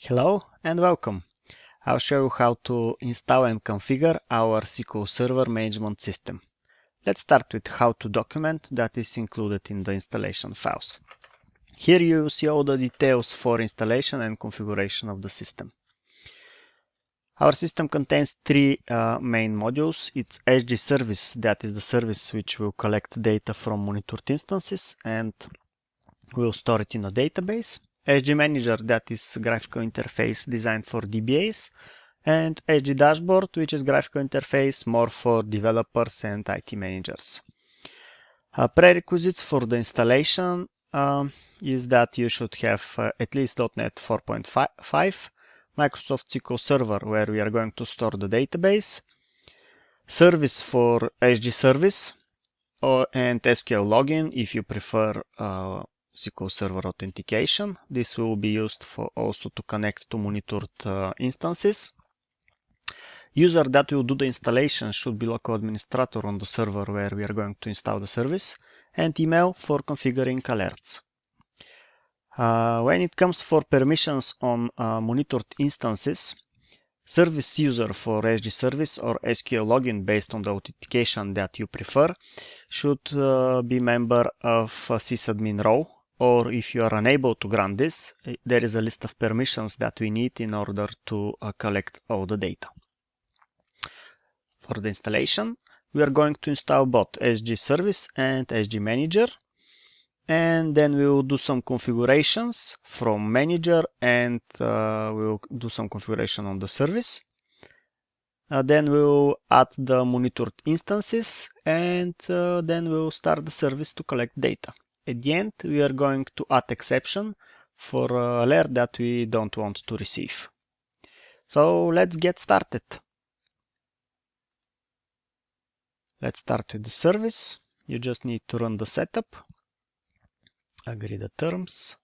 Hello and welcome. I'll show you how to install and configure our SQL Server management system. Let's start with how to document that is included in the installation files. Here you see all the details for installation and configuration of the system. Our system contains three main modules. It's SG service, that is the service which will collect data from monitored instances and will store it in a database. SG Manager, that is graphical interface designed for DBAs, and SG Dashboard, which is graphical interface more for developers and IT managers. Prerequisites for the installation is that you should have at least .NET 4.5, Microsoft SQL Server, where we are going to store the database, service for SG Service, and SQL login if you prefer SQL Server authentication. This will be used for also to connect to monitored instances. User that will do the installation should be local administrator on the server where we are going to install the service, and email for configuring alerts. When it comes for permissions on monitored instances, service user for SG service or SQL login based on the authentication that you prefer should be member of sysadmin role, or if you are unable to grant this, there is a list of permissions that we need in order to collect all the data. For the installation, we are going to install both SG Service and SG Manager, and then we will do some configurations from Manager, and we'll do some configuration on the service. Then we'll add the monitored instances, and then we'll start the service to collect data. At the end, we are going to add exception for alert that we don't want to receive. So let's get started. Let's start with the service. You just need to run the setup, agree the terms,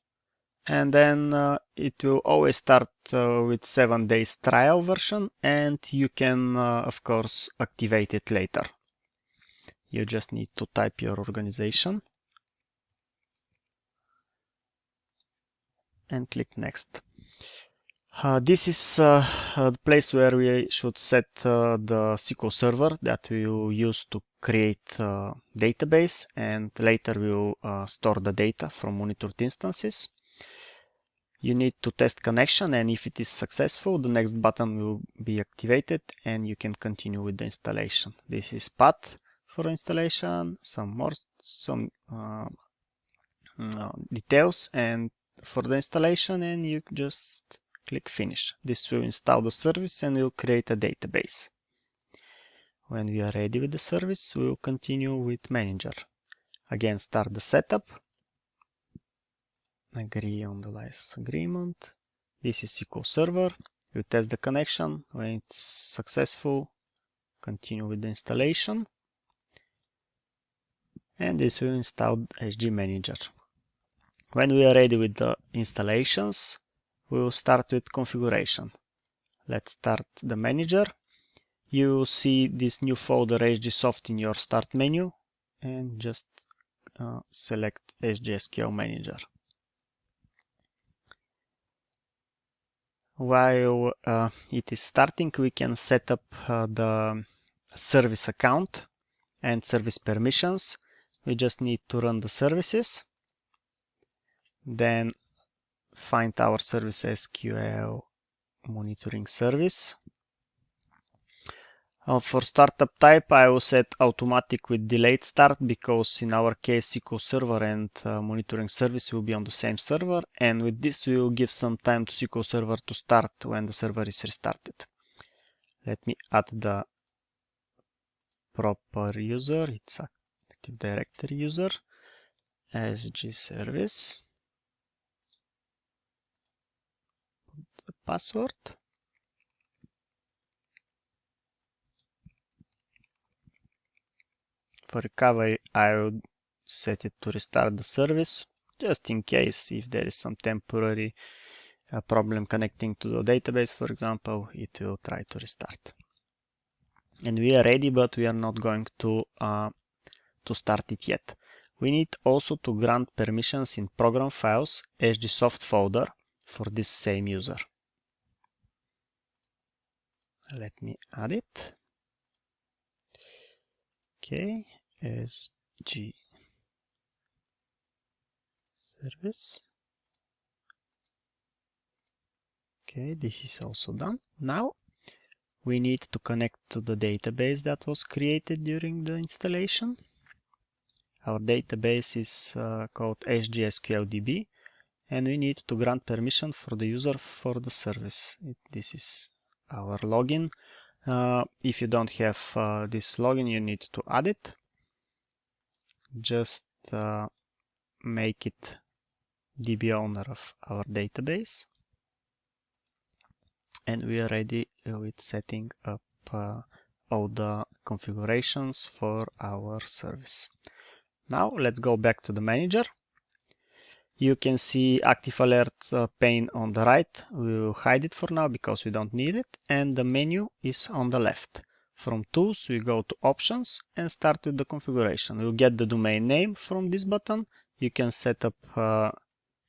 and then it will always start with 7 days trial version, and you can of course activate it later. You just need to type your organization and click next. This is the place where we should set the SQL Server that we will use to create database, and later we will store the data from monitored instances. You need to test connection, and if it is successful, the next button will be activated and you can continue with the installation. This is path for installation, some details and for the installation, and you just click finish. This will install the service and will create a database. When we are ready with the service, we will continue with Manager. Again, start the setup. Agree on the license agreement. This is SQL Server. You test the connection. When it's successful, continue with the installation. And this will install SG Manager. When we are ready with the installations, we will start with configuration. Let's start the manager. You see this new folder SGSoft in your start menu, and just select SGSQL Manager. While it is starting, we can set up the service account and service permissions. We just need to run the services, then find our service SQL monitoring service. For startup type, I will set automatic with delayed start, because in our case SQL Server and monitoring service will be on the same server, and with this we will give some time to SQL Server to start when the server is restarted. Let me add the proper user. It's Active Directory user, SG service, the password. For recovery, I would set it to restart the service, just in case if there is some temporary problem connecting to the database, for example, it will try to restart. And we are ready, but we are not going to start it yet. We need also to grant permissions in program files SGSoft folder for this same user. Let me add it. Okay, SG service. Okay, this is also done. Now we need to connect to the database that was created during the installation. Our database is called SQL DB, and we need to grant permission for the user for the service. This is our login. If you don't have this login, you need to add it. Just make it DB owner of our database. And we are ready with setting up all the configurations for our service. Now let's go back to the manager. You can see active alert pane on the right. We will hide it for now because we don't need it. And the menu is on the left. From tools, we go to options and start with the configuration. We'll get the domain name from this button. You can set up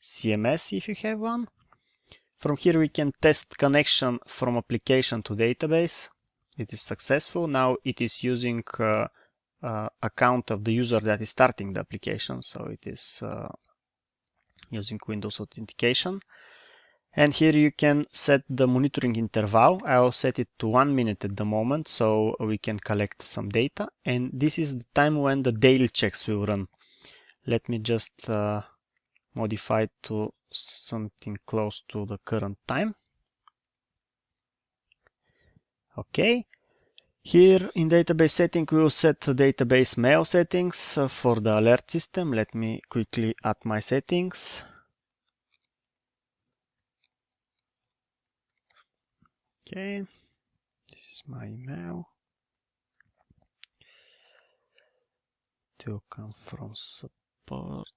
CMS if you have one. From here, we can test connection from application to database. It is successful. Now it is using account of the user that is starting the application. So it is using Windows authentication. And here you can set the monitoring interval. I'll set it to 1 minute at the moment so we can collect some data. And this is the time when the daily checks will run. Let me just modify it to something close to the current time. Okay. Here in database setting, we will set the database mail settings for the alert system. Let me quickly add my settings. Okay, this is my email. It will come from support.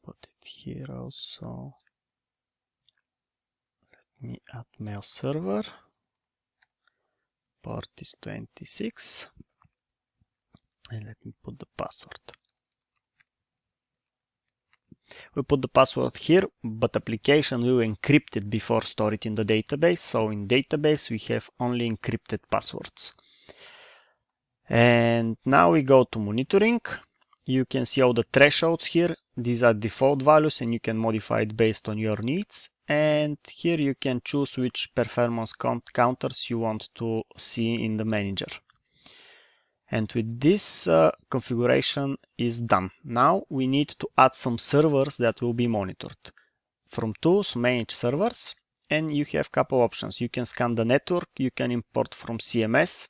Put it here also. Let me add mail server. Port is 26. And let me put the password. We put the password here, but application will encrypt it before store it in the database. So in database, we have only encrypted passwords. And now we go to monitoring. You can see all the thresholds here. These are default values and you can modify it based on your needs. And here you can choose which performance counters you want to see in the manager. And with this configuration is done. Now we need to add some servers that will be monitored. From tools, manage servers, and you have a couple options. You can scan the network, you can import from CMS,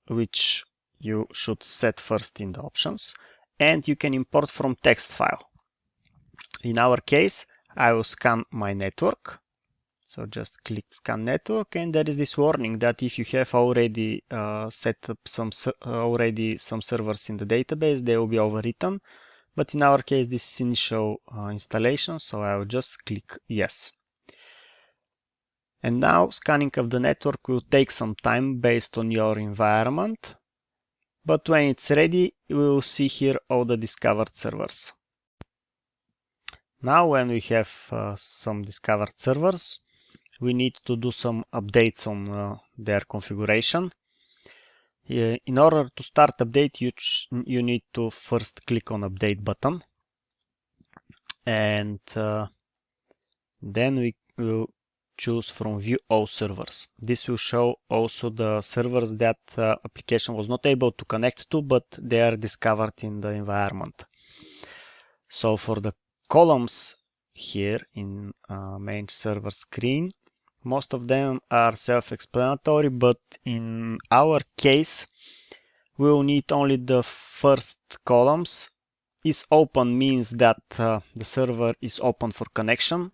which you should set first in the options, and you can import from text file. In our case, I will scan my network. So just click scan network, and there is this warning that if you have already set up some servers in the database, they will be overwritten. But in our case, this is initial installation, so I will just click yes. And now scanning of the network will take some time based on your environment. But when it's ready, we will see here all the discovered servers. Now when we have some discovered servers, we need to do some updates on their configuration. In order to start update, you need to first click on update button. And then we will choose from view all servers. This will show also the servers that application was not able to connect to, but they are discovered in the environment. So for the columns here in main server screen, most of them are self-explanatory, but in our case, we will need only the first columns. Is open means that the server is open for connection.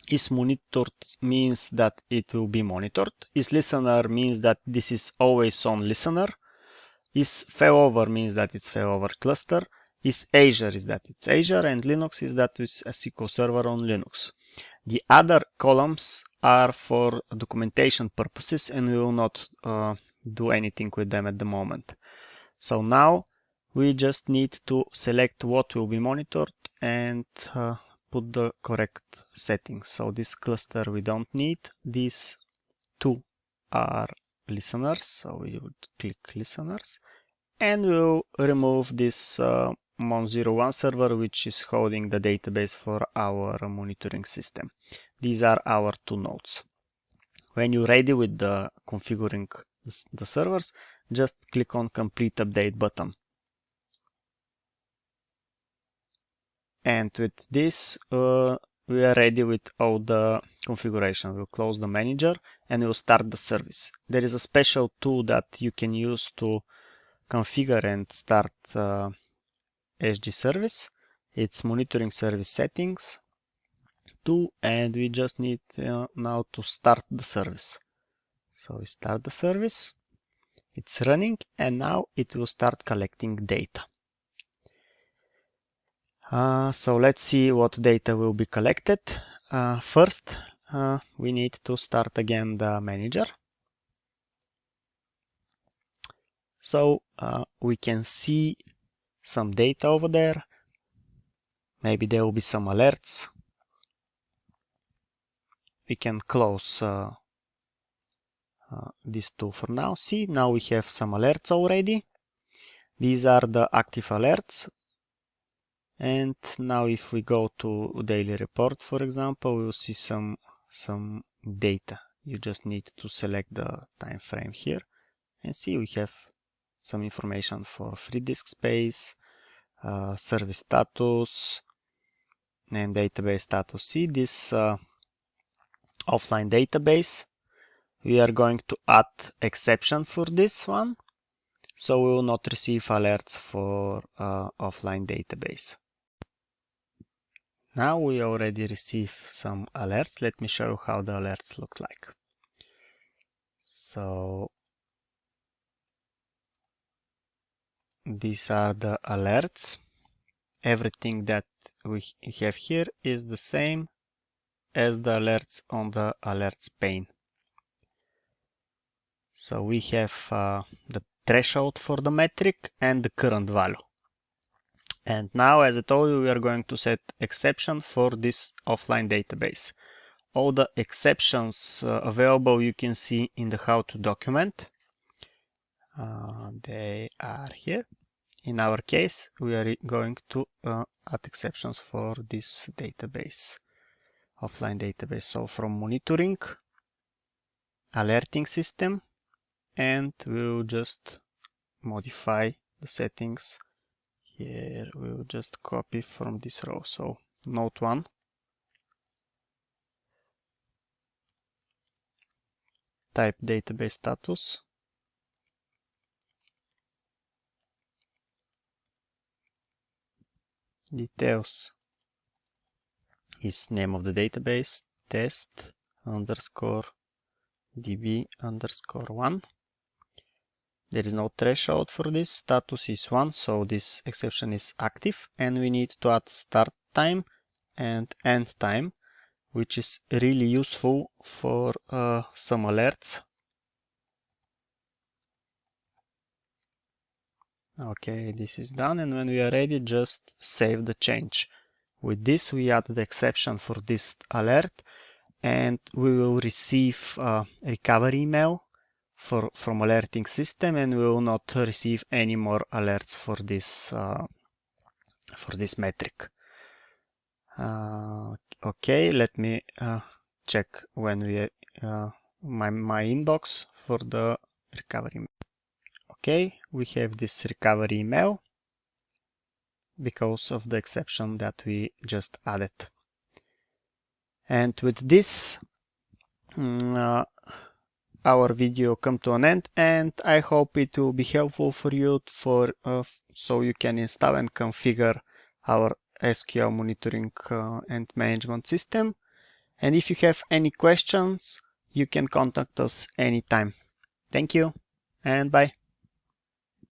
Is monitored means that it will be monitored. Is listener means that this is always on listener. Is failover means that it's failover cluster. Is Azure is that it's Azure, and Linux is that it's a SQL Server on Linux. The other columns are for documentation purposes, and we will not do anything with them at the moment. So now we just need to select what will be monitored and put the correct settings. So this cluster we don't need. These two are listeners, so we would click listeners, and we'll remove this Mon01 server, which is holding the database for our monitoring system. These are our two nodes. When you're ready with the configuring the servers, just click on complete update button. And with this, we are ready with all the configuration. We'll close the manager and we'll start the service. There is a special tool that you can use to configure and start SG service. It's monitoring service settings 2, and we just need now to start the service. So we start the service, it's running, and now it will start collecting data. So let's see what data will be collected. First, we need to start again the manager. So we can see some data over there. Maybe there will be some alerts. We can close these two for now. See, now we have some alerts already. These are the active alerts. And now if we go to daily report, for example, we'll see some data. You just need to select the time frame here and see we have some information for free disk space, service status, and database status. See this offline database. We are going to add exception for this one, so we will not receive alerts for offline database. Now we already receive some alerts. Let me show you how the alerts look like. So these are the alerts. Everything that we have here is the same as the alerts on the alerts pane. So we have the threshold for the metric and the current value. And now, as I told you, we are going to set exception for this offline database. All the exceptions available you can see in the how to document. They are here. In our case, we are going to add exceptions for this database, offline database. So from monitoring, alerting system, and we'll just modify the settings. Here we'll just copy from this row. So note 1. Type database status. Details is name of the database, test underscore db underscore 1. There is no threshold for this. Status is 1, so this exception is active, and we need to add start time and end time, which is really useful for some alerts. Okay, this is done, and when we are ready, just save the change. With this, we add the exception for this alert, and we will receive a recovery email from alerting system, and we will not receive any more alerts for this metric. Okay, let me check when we my inbox for the recovery. Okay, we have this recovery email because of the exception that we just added. And with this, our video come to an end, and I hope it will be helpful for you so you can install and configure our SQL monitoring and management system. And if you have any questions, you can contact us anytime. Thank you and bye.